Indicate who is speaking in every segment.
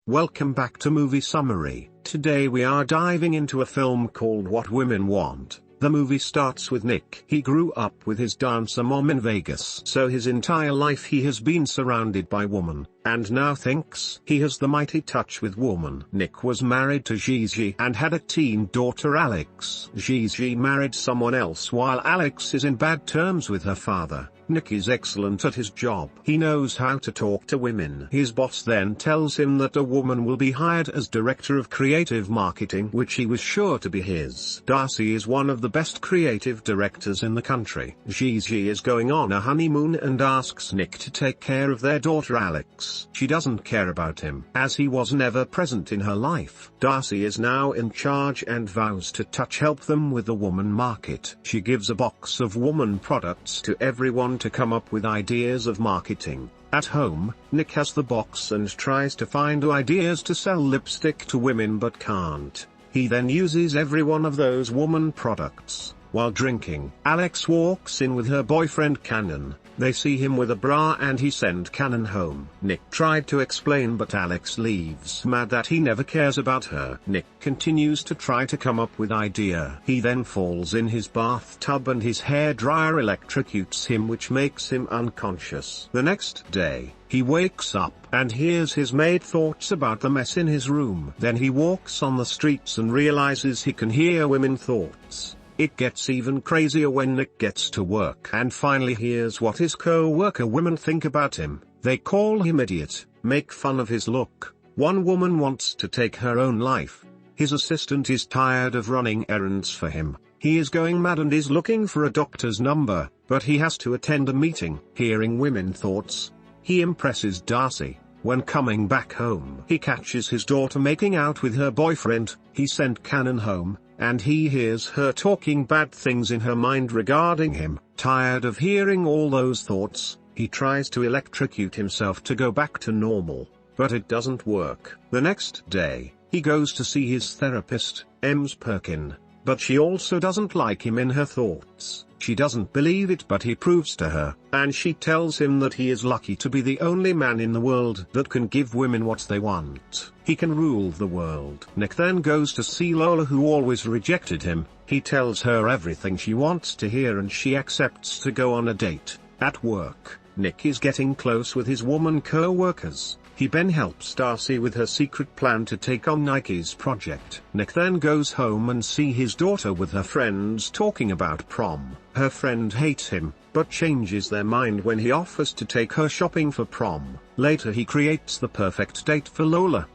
Speaker 1: Welcome back to Movie Summary. Today we are diving into a film called What Women Want. The movie starts with Nick. He grew up with his dancer mom in Vegas. So his entire life he has been surrounded by women, and now thinks he has the mighty touch with woman. Nick was married to Gigi and had a teen daughter Alex. Gigi married someone else while Alex is in bad terms with her father. Nick is excellent at his job. He knows how to talk to women. His boss then tells him that a woman will be hired as director of creative marketing, which he was sure to be his. Darcy is one of the best creative directors in the country. Gigi is going on a honeymoon and asks Nick to take care of their daughter Alex. She doesn't care about him, as he was never present in her life. Darcy is now in charge and vows to help them with the woman market. She gives a box of woman products to everyone to come up with ideas of marketing. At home, Nick has the box and tries to find ideas to sell lipstick to women but can't. He then uses every one of those woman products. While drinking, Alex walks in with her boyfriend Cannon. They see him with a bra and he sends Cannon home. Nick tried to explain but Alex leaves mad that he never cares about her. Nick continues to try to come up with idea. He then falls in his bathtub and his hairdryer electrocutes him, which makes him unconscious. The next day, he wakes up and hears his maid thoughts about the mess in his room. Then he walks on the streets and realizes he can hear women thoughts. It gets even crazier when Nick gets to work and finally hears what his co-worker women think about him. They call him idiot, make fun of his look. One woman wants to take her own life. His assistant is tired of running errands for him. He is going mad and is looking for a doctor's number, but he has to attend a meeting. Hearing women thoughts, he impresses Darcy. When coming back home, he catches his daughter making out with her boyfriend. He sent Cannon home, and he hears her talking bad things in her mind regarding him. Tired of hearing all those thoughts, he tries to electrocute himself to go back to normal, but it doesn't work. The next day, he goes to see his therapist, Ems Perkin, but she also doesn't like him in her thoughts. She doesn't believe it, but he proves to her, and she tells him that he is lucky to be the only man in the world that can give women what they want. He can rule the world. Nick then goes to see Lola, who always rejected him. He tells her everything she wants to hear and she accepts to go on a date. At work, Nick is getting close with his woman co-workers. He then helps Darcy with her secret plan to take on Nike's project. Nick then goes home and see his daughter with her friends talking about prom. Her friend hates him, but changes their mind when he offers to take her shopping for prom. Later he creates the perfect date for Lola.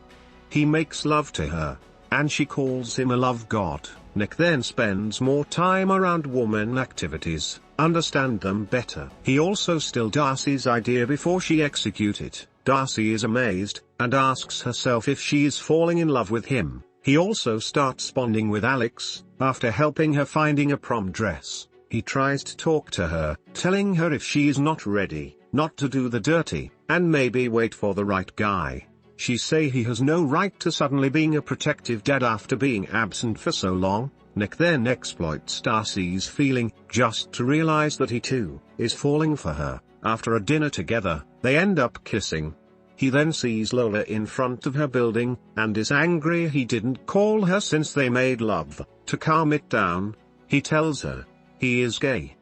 Speaker 1: He makes love to her, and she calls him a love god. Nick then spends more time around woman activities, understand them better. He also steals Darcy's idea before she executes it. Darcy is amazed, and asks herself if she is falling in love with him. He also starts bonding with Alex, after helping her finding a prom dress. He tries to talk to her, telling her if she is not ready, not to do the dirty, and maybe wait for the right guy. She says he has no right to suddenly being a protective dad after being absent for so long. Nick then exploits Darcy's feeling, just to realize that he too is falling for her. After a dinner together, they end up kissing. He then sees Lola in front of her building, and is angry he didn't call her since they made love. To calm it down, he tells her he is gay.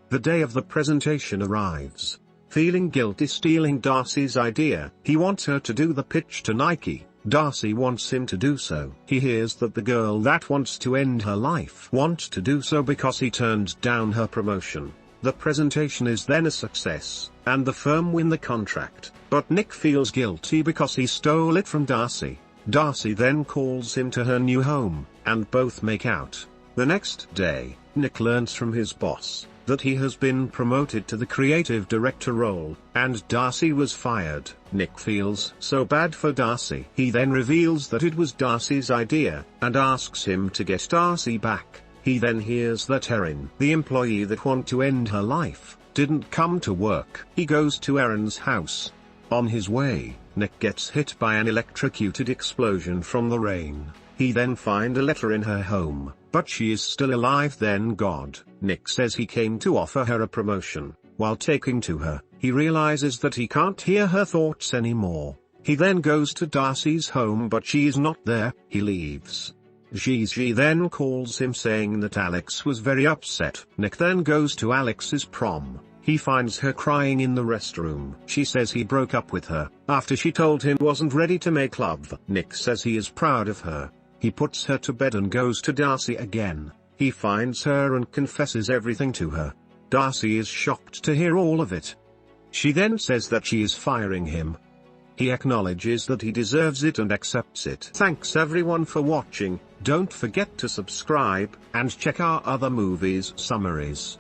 Speaker 1: The day of the presentation arrives. Feeling guilty stealing Darcy's idea, he wants her to do the pitch to Nike. Darcy wants him to do so. He hears that the girl that wants to end her life wants to do so because he turned down her promotion. The presentation is then a success, and the firm win the contract, but Nick feels guilty because he stole it from Darcy. Darcy then calls him to her new home, and both make out. The next day, Nick learns from his boss that he has been promoted to the creative director role, and Darcy was fired. Nick feels so bad for Darcy. He then reveals that it was Darcy's idea, and asks him to get Darcy back. He then hears that Erin, the employee that wanted to end her life, didn't come to work. He goes to Erin's house. On his way, Nick gets hit by an electrocuted explosion from the rain. He then finds a letter in her home, but she is still alive. Then God, Nick says he came to offer her a promotion. While taking to her, he realizes that he can't hear her thoughts anymore. He then goes to Darcy's home but she is not there. He leaves. Gigi then calls him saying that Alex was very upset. Nick then goes to Alex's prom. He finds her crying in the restroom. She says he broke up with her after she told him wasn't ready to make love. Nick says he is proud of her. He puts her to bed and goes to Darcy again. He finds her and confesses everything to her. Darcy is shocked to hear all of it. She then says that she is firing him. He acknowledges that he deserves it and accepts it. Thanks everyone for watching. Don't forget to subscribe and check our other movies summaries.